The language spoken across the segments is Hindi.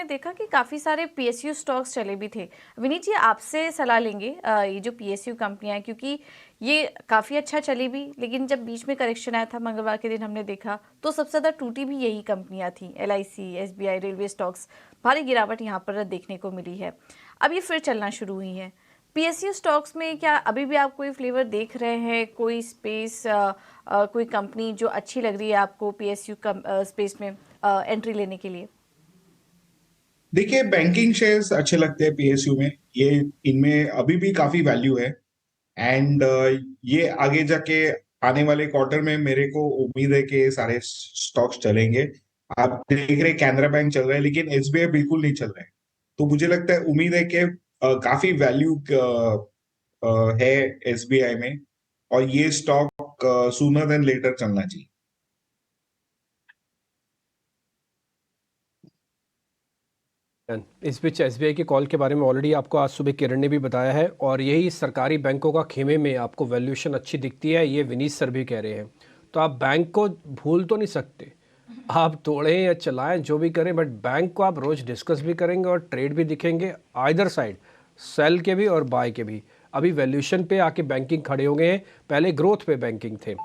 हमने देखा कि काफ़ी सारे पीएसयू स्टॉक्स चले भी थे। विनीत जी, आपसे सलाह लेंगे ये जो पीएसयू कंपनियां हैं, क्योंकि ये काफ़ी अच्छा चली भी, लेकिन जब बीच में करेक्शन आया था मंगलवार के दिन हमने देखा तो सबसे ज़्यादा टूटी भी यही कंपनियां थी। एलआईसी, एसबीआई, रेलवे स्टॉक्स, भारी गिरावट यहाँ पर देखने को मिली है। अब ये फिर चलना शुरू हुई है। पीएसयू स्टॉक्स में क्या अभी भी आप कोई फ्लेवर देख रहे हैं, कोई स्पेस, कोई कंपनी जो अच्छी लग रही है आपको पीएसयू स्पेस में एंट्री लेने के लिए? देखिए, बैंकिंग शेयर्स अच्छे लगते हैं पीएसयू में। ये इनमें अभी भी काफी वैल्यू है। एंड ये आगे जाके आने वाले क्वार्टर में मेरे को उम्मीद है कि ये सारे स्टॉक्स चलेंगे। आप देख रहे कैनरा बैंक चल रहा है, लेकिन एसबीआई बिल्कुल नहीं चल रहा है। तो मुझे लगता है, उम्मीद है कि काफी वैल्यू है एसबीआई में, और ये स्टॉक सूनर देन लेटर चलना चाहिए। इस बीच एसबीआई की कॉल के बारे में ऑलरेडी आपको आज सुबह किरण ने भी बताया है, और यही सरकारी बैंकों का खेमे में आपको वैल्यूएशन अच्छी दिखती है, ये विनीत सर भी कह रहे हैं। तो आप बैंक को भूल तो नहीं सकते, आप तोड़ें या चलाएं जो भी करें, बट बैंक को आप रोज डिस्कस भी करेंगे और ट्रेड भी दिखेंगे, आइदर साइड, सेल के भी और बाय के भी। अभी वैल्यूएशन पे आके बैंकिंग खड़े हो गए हैं, पहले ग्रोथ पे बैंकिंग थे।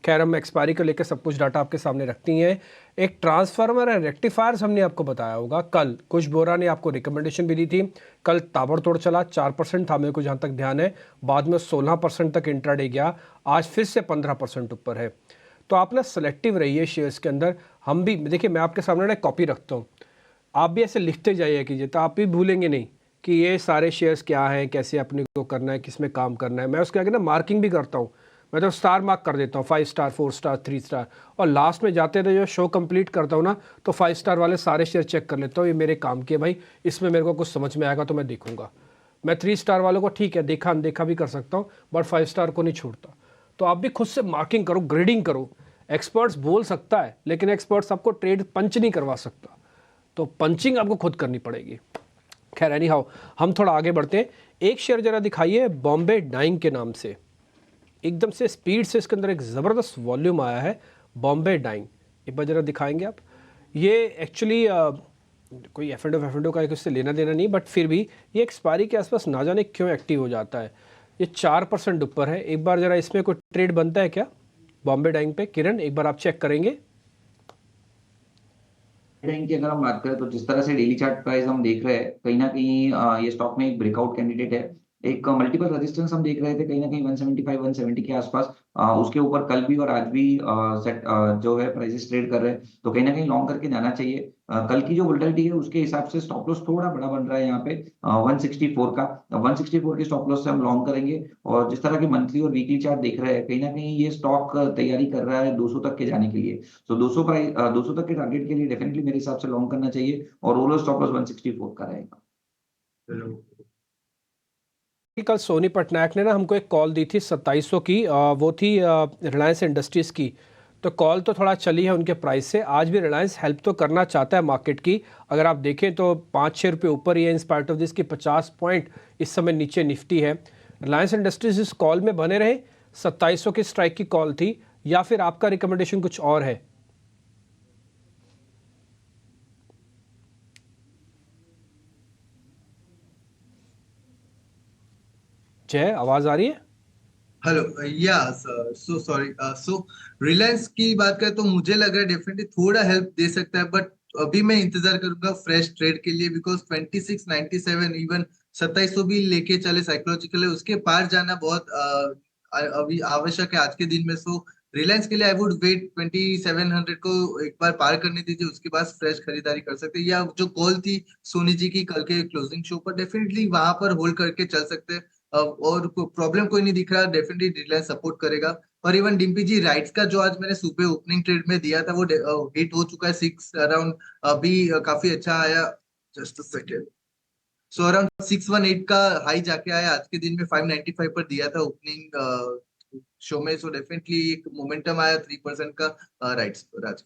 खैर, हम एक्सपायरी को लेकर सब कुछ डाटा आपके सामने रखती हैं। एक ट्रांसफार्मर एंड रेक्टिफायर्स हमने आपको बताया होगा कल, कुछ बोरा ने आपको रिकमेंडेशन भी दी थी। कल ताबड़तोड़ चला, 4% था मेरे को जहाँ तक ध्यान है, बाद में 16% तक इंट्राडे गया, आज फिर से 15% ऊपर है। तो आप ना सेलेक्टिव रहिए शेयर्स के अंदर। हम भी देखिए, मैं आपके सामने ना कॉपी रखता हूँ, आप भी ऐसे लिखते जाइए कीजिए, तो आप भी भूलेंगे नहीं कि ये सारे शेयर्स क्या हैं, कैसे अपने को करना है, किस में काम करना है। मैं उसके आगे ना मार्किंग भी करता हूँ, मैं तो स्टार मार्क कर देता हूँ, 5 स्टार, 4 स्टार, 3 स्टार, और लास्ट में जाते थे जो शो कंप्लीट करता हूँ ना, तो 5 स्टार वाले सारे शेयर चेक कर लेता हूँ, ये मेरे काम के भाई, इसमें मेरे को कुछ समझ में आएगा तो मैं देखूंगा। मैं 3 स्टार वालों को ठीक है देखा अनदेखा भी कर सकता हूँ, बट 5 स्टार को नहीं छोड़ता। तो आप भी खुद से मार्किंग करो, ग्रेडिंग करो। एक्सपर्ट्स बोल सकता है, लेकिन एक्सपर्ट्स आपको ट्रेड पंच नहीं करवा सकता, तो पंचिंग आपको खुद करनी पड़ेगी। खैर, एनी हाउ, हम थोड़ा आगे बढ़ते हैं। एक शेयर जरा दिखाइए, बॉम्बे डाइंग के नाम से, एकदम से स्पीड से इसके अंदर एक ज़बरदस्त वॉल्यूम आया है। बॉम्बे डाइंग, एक बार ज़रा दिखाएंगे आप। ये एक्चुअली कोई एफ एंडो का इससे लेना देना नहीं, बट फिर भी ये एक्सपायरी के आसपास ना जाने क्यों एक्टिव हो जाता है। ये 4% ऊपर है। एक बार ज़रा इसमें कोई ट्रेड बनता है क्या बॉम्बे डाइंग पे? किरण, एक बार आप चेक करेंगे। डाइंग की अगर हम बात करें तो जिस तरह से डेली चार्ट प्राइस हम देख रहे हैं, कहीं ना कहीं ये स्टॉक में एक ब्रेकआउट कैंडिडेट है। एक मल्टीपल रेजिस्टेंस हम देख रहे थे कहीं ना कहीं 175 170 के आसपास। उसके ऊपर कल भी और आज भी सेट जो है प्राइसेस ट्रेड कर रहे हैं, तो कहीं ना कहीं लॉन्ग करके जाना चाहिए। कल की जो वोलेटिलिटी है उसके हिसाब से स्टॉप लॉस थोड़ा बड़ा बन रहा है यहाँ पे 164 का। 164 के स्टॉप लॉस से हम लॉन्ग करेंगे। और जिस तरह के मंथली और वीकली चार्ट देख रहे हैं, कहीं ना कहीं ये स्टॉक तैयारी कर रहा है 200 तक के जाने के लिए। तो 200 तक के टारगेट के लिए डेफिनेटली मेरे हिसाब से लॉन्ग करना चाहिए, और ओवरऑल स्टॉप लॉस 164 का रहेगा। कल सोनी पटनायक ने ना हमको एक कॉल दी थी 2700 की, वो थी रिलायंस इंडस्ट्रीज़ की। तो कॉल तो थोड़ा चली है उनके प्राइस से। आज भी रिलायंस हेल्प तो करना चाहता है मार्केट की। अगर आप देखें तो 5-6 रुपये ऊपर ही है, इन स्पाइट ऑफ दिस की 50 पॉइंट इस समय नीचे निफ्टी है। रिलायंस इंडस्ट्रीज इस कॉल में बने रहे। 2700 की स्ट्राइक की कॉल थी, या फिर आपका रिकमेंडेशन कुछ और है? जय, आवाज़ आ रही है? हेलो, या सो सॉरी। सो रिलायंस की बात करें तो मुझे लग रहा है डेफिनेटली थोड़ा हेल्प दे सकता है, बट अभी मैं इंतजार करूंगा फ्रेश ट्रेड के लिए, बिकॉज 2697 इवन 2700 भी लेके चले साइकोलॉजिकल है, उसके पार जाना बहुत अभी आवश्यक है आज के दिन में। सो रिलायंस के लिए आई वुड वेट 2700 को एक बार पार करने दीजिए, उसके बाद फ्रेश खरीदारी कर सकते हैं। या जो कॉल थी सोनी जी की कल के क्लोजिंग शो पर, डेफिनेटली वहां पर होल्ड करके चल सकते हैं। और प्रॉब्लम कोई नहीं दिख रहा, डेफिनेटली रिलायंस सपोर्ट करेगा। और इवन डिम्पी जी, राइट्स का जो आज मैंने सुबह ओपनिंग ट्रेड में दिया था वो हिट हो चुका है 6 अराउंड, अभी काफी अच्छा आया। Just a second. So around 618 का हाई जाके आया, आज के दिन में 595 पर दिया था ओपनिंग शो में। सो डेफिनेटली एक मोमेंटम आया 3% का राइट्स पर आज।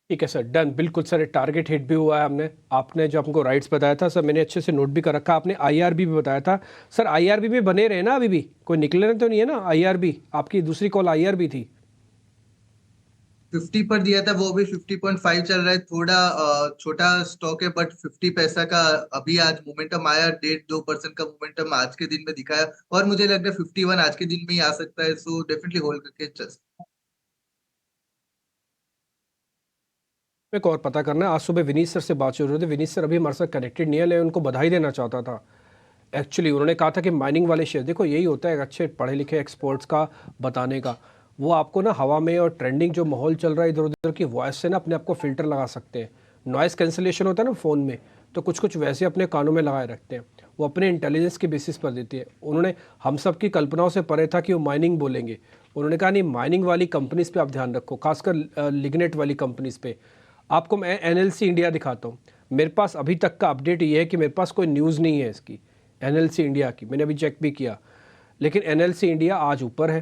ठीक है सर, डन, बिल्कुल सर। टारगेट हिट भी हुआ है। हमने, आपने जो हमको राइट्स बताया था सर, मैंने अच्छे से नोट भी कर रखा। आपने आईआरबी भी बताया था सर, आईआरबी में बने रहे ना? अभी भी कोई निकले तो नहीं है ना आईआरबी? आपकी दूसरी कॉल आईआरबी थी। 50 पर दिया था, वो भी 50.5 चल रहा है। थोड़ा छोटा स्टॉक है, बट 50 पैसा का अभी आज मोमेंटम आया, 1.5-2% का मोमेंटम आज के दिन में दिखाया, और मुझे लग रहा है 51 आज के दिन में ही आ सकता है। सो डेफिनेटली होल्ड करके चल। एक और पता करना है, आज सुबह विनीत सर से बात हो रही थी। विनीत सर अभी हमारे साथ कनेक्टेड नहीं है, लेकिन उनको बधाई देना चाहता था। एक्चुअली उन्होंने कहा था कि माइनिंग वाले शेयर, देखो यही होता है अच्छे पढ़े लिखे एक्सपर्ट्स का बताने का, वो आपको ना हवा में और ट्रेंडिंग जो माहौल चल रहा है इधर उधर की वॉइस से ना अपने आप को फिल्टर लगा सकते हैं। नॉइस कैंसिलेशन होता है ना फ़ोन में, तो कुछ कुछ वैसे अपने कानों में लगाए रखते हैं, वो अपने इंटेलिजेंस के बेसिस पर देती है। उन्होंने हम सब की कल्पनाओं से परे था कि वो माइनिंग बोलेंगे। उन्होंने कहा नहीं, माइनिंग वाली कंपनीज़ पे आप ध्यान रखो, खासकर लिग्नेट वाली कंपनीज़ पे। आपको मैं एनएलसी इंडिया दिखाता हूँ। मेरे पास अभी तक का अपडेट ये है कि मेरे पास कोई न्यूज़ नहीं है इसकी, एनएलसी इंडिया की। मैंने अभी चेक भी किया, लेकिन एनएलसी इंडिया आज ऊपर है,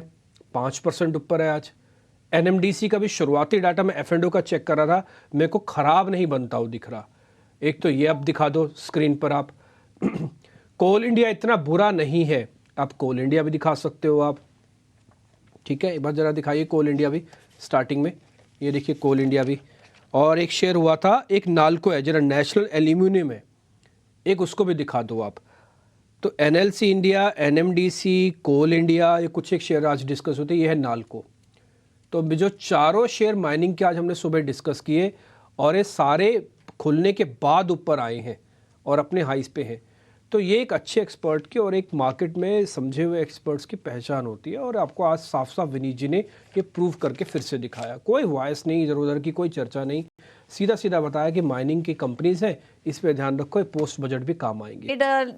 5% ऊपर है आज। एनएमडीसी का भी शुरुआती डाटा मैं एफ&ओ का चेक कर रहा था, मेरे को ख़राब नहीं बनता हुआ दिख रहा। एक तो ये अब दिखा दो स्क्रीन पर आप। कोल इंडिया इतना बुरा नहीं है, आप कोल इंडिया भी दिखा सकते हो आप। ठीक है, एक बार ज़रा दिखाइए कोल इंडिया भी स्टार्टिंग में। ये देखिए कोल इंडिया भी, और एक शेयर हुआ था, एक नाल्को है जरा, नेशनल एल्यूमिनियम है, एक उसको भी दिखा दो आप। तो एनएलसी इंडिया, एनएमडीसी, कोल इंडिया, ये कुछ एक शेयर आज डिस्कस होते हैं। ये है नाल्को। तो जो चारों शेयर माइनिंग के आज हमने सुबह डिस्कस किए, और ये सारे खुलने के बाद ऊपर आए हैं और अपने हाइस पे हैं। तो ये एक अच्छे एक्सपर्ट की और एक मार्केट में समझे हुए एक्सपर्ट्स की पहचान होती है। और आपको आज साफ साफ विनीत जी ने ये प्रूव करके फिर से दिखाया, कोई वॉइस नहीं, इधर उधर की कोई चर्चा नहीं, सीधा सीधा बताया कि माइनिंग की कंपनीज हैं, इस पे ध्यान रखो, पोस्ट बजट भी काम आएंगे।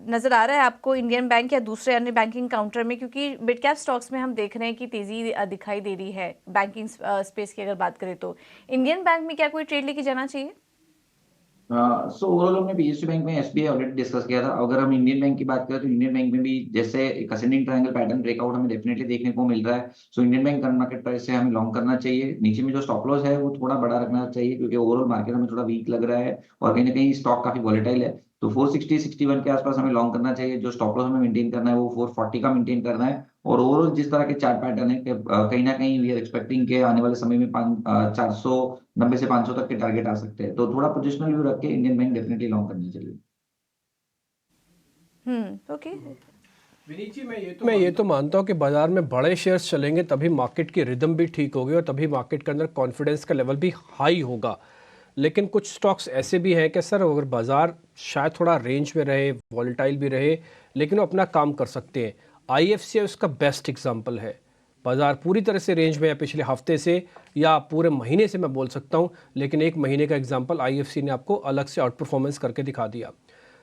नजर आ रहा है आपको इंडियन बैंक या दूसरे अन्य बैंकिंग काउंटर में? क्योंकि मिड कैप स्टॉक्स में हम देख रहे हैं कि तेजी दिखाई दे रही है बैंकिंग स्पेस की। अगर बात करें तो इंडियन बैंक में क्या कोई ट्रेड लेके जाना चाहिए? सो ओवरऑल हमने पीएसयू बैंक में एसबीआई ऑलरेडी डिस्कस किया था। अगर हम इंडियन बैंक की बात करें तो इंडियन बैंक में भी जैसे एक असेंडिंग ट्रायंगल पैटर्न ब्रेकआउट हमें डेफिनेटली देखने को मिल रहा है। So Indian bank current market price से हमें लॉन्ग करना चाहिए। नीचे में जो स्टॉप लॉस है वो थोड़ा बड़ा रखना चाहिए, क्योंकि ओवरऑल मार्केट हमें थोड़ा वीक लग रहा है और कहीं ना कहीं स्टॉक काफी वॉलेटाइल है। तो 460-61 के आसपास हमें लॉन्ग करना चाहिए। जो स्टॉप लॉस हमें मेंटेन करना है वो 440 का मेंटेन करना है। और ओवरऑल जिस तरह के चार्ट पैटर्न है कि कहीं ना कहीं वी आर एक्सपेक्टिंग के आने वाले समय में 490 से 500 तक के टारगेट आ सकते हैं। तो थोड़ा पोजिशनल व्यू रख के इंडियन बैंक डेफिनेटली लॉन्ग करनी चाहिए। ओके। विनीत जी, मैं ये तो मानता हूँ कि बाजार में बड़े शेयर्स चलेंगे तभी मार्केट की रिदम भी ठीक होगी और तभी मार्केट के अंदर कॉन्फिडेंस का लेवल भी हाई होगा। लेकिन कुछ स्टॉक्स ऐसे भी हैं कि सर अगर बाजार शायद थोड़ा रेंज में रहे, वॉलेटाइल भी रहे, लेकिन वो अपना काम कर सकते हैं। आईएफसीआई उसका बेस्ट एग्जांपल है। बाजार पूरी तरह से रेंज में है पिछले हफ्ते से या पूरे महीने से मैं बोल सकता हूँ, लेकिन एक महीने का एग्जांपल आईएफसी ने आपको अलग से आउट परफॉर्मेंस करके दिखा दिया।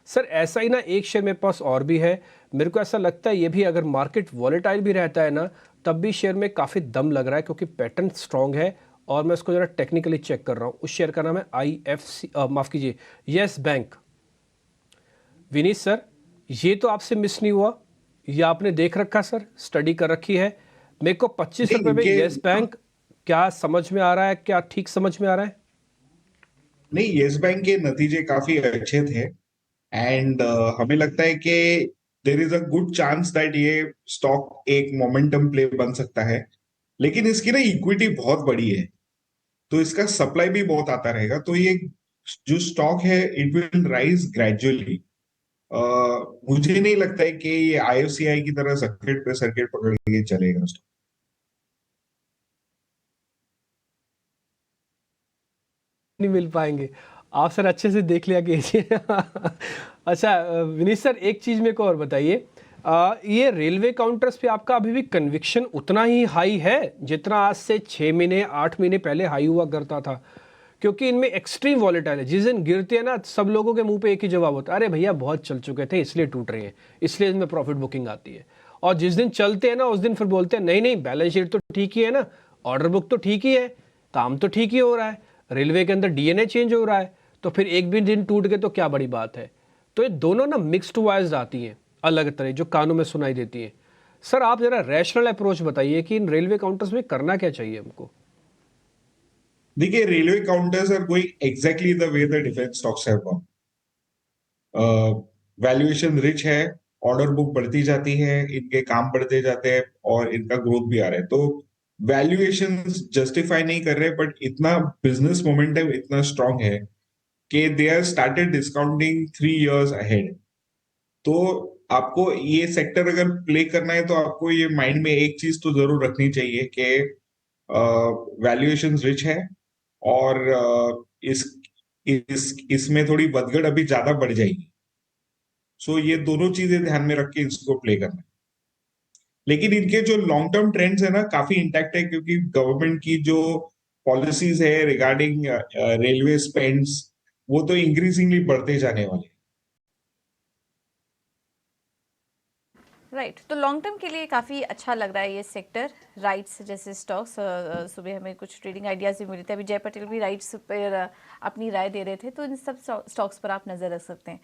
सर ऐसा ही ना एक शेयर मेरे पास और भी है, मेरे को ऐसा लगता है ये भी अगर मार्केट वॉलेटाइल भी रहता है ना तब भी शेयर में काफ़ी दम लग रहा है, क्योंकि पैटर्न स्ट्रांग है। और मैं उसको ज़रा टेक्निकली चेक कर रहा हूँ। उस शेयर का नाम है आईएफसी, माफ़ कीजिए, यस बैंक। विनीत सर, ये तो आपसे मिस नहीं हुआ, ये आपने देख रखा सर, स्टडी कर रखी है। मेरे को 25 रुपये में यस बैंक क्या समझ में आ रहा है? क्या ठीक समझ में आ रहा है? नहीं, यस बैंक के नतीजे काफी अच्छे थे एंड हमें लगता है कि there is a good chance that ये स्टॉक एक मोमेंटम प्ले बन सकता है। लेकिन इसकी ना इक्विटी बहुत बड़ी है, तो इसका सप्लाई भी बहुत आता रहेगा, तो ये जो स्टॉक है इट विल राइज ग्रेजुअली। मुझे नहीं लगता है कि ये आईएफसीआई की तरह सर्किट पे सर्किट पकड़ के चलेगा स्टॉक। नहीं मिल पाएंगे। आप सर अच्छे से देख लिया कीजिए। अच्छा विनीत सर, एक चीज़ मेरे को और बताइए, ये रेलवे काउंटर्स पे आपका अभी भी कन्विक्शन उतना ही हाई है जितना आज से 6 महीने 8 महीने पहले हाई हुआ करता था? क्योंकि इनमें एक्सट्रीम वॉलेटाइल है। जिस दिन गिरते हैं ना सब लोगों के मुंह पे एक ही जवाब होता है, अरे भैया बहुत चल चुके थे इसलिए टूट रहे हैं, इसलिए इसमें प्रॉफिट बुकिंग आती है। और जिस दिन चलते हैं ना उस दिन फिर बोलते हैं नहीं नहीं बैलेंस शीट तो ठीक ही है ना, ऑर्डर बुक तो ठीक ही है, काम तो ठीक ही हो रहा है, रेलवे के अंदर डीएनए चेंज हो रहा है, तो फिर एक भी दिन टूट गए तो क्या बड़ी बात है। तो ये दोनों ना मिक्स्ड वॉइस आती हैं अलग तरह, जो कानों में सुनाई देती हैं। सर आप जरा रैशनल अप्रोच बताइए कि इन रेलवे काउंटर्स में करना क्या चाहिए हमको? देखिए, railway counters are going exactly the way the defence stocks have gone. Valuation rich है, ऑर्डर बुक बढ़ती जाती है, इनके काम बढ़ते जाते हैं और इनका ग्रोथ भी आ रहा है। तो वैल्यूएशंस जस्टिफाई नहीं कर रहे, बट इतना बिजनेस मोमेंटम इतना स्ट्रांग है कि they are started discounting 3 years ahead. तो आपको ये सेक्टर अगर प्ले करना है तो आपको ये माइंड में एक चीज तो जरूर रखनी चाहिए कि वैल्यूएशंस रिच है, और इसमें थोड़ी बदगड़ अभी ज्यादा बढ़ जाएगी। सो ये दोनों चीजें ध्यान में रख के इसको प्ले करना है। लेकिन इनके जो लॉन्ग टर्म ट्रेंड्स है ना, काफी इंटैक्ट है, क्योंकि गवर्नमेंट की जो पॉलिसीज है रिगार्डिंग रेलवे स्पेंड्स, वो तो इंक्रीजिंगली बढ़ते जाने वाले हैं। राइट, तो लॉन्ग टर्म के लिए काफ़ी अच्छा लग रहा है ये सेक्टर, राइट्स जैसे स्टॉक्स। सुबह हमें कुछ ट्रेडिंग आइडियाज़ भी मिले थे, अभी जय पटेल भी राइट्स पर अपनी राय दे रहे थे, तो इन सब स्टॉक्स पर आप नज़र रख सकते हैं।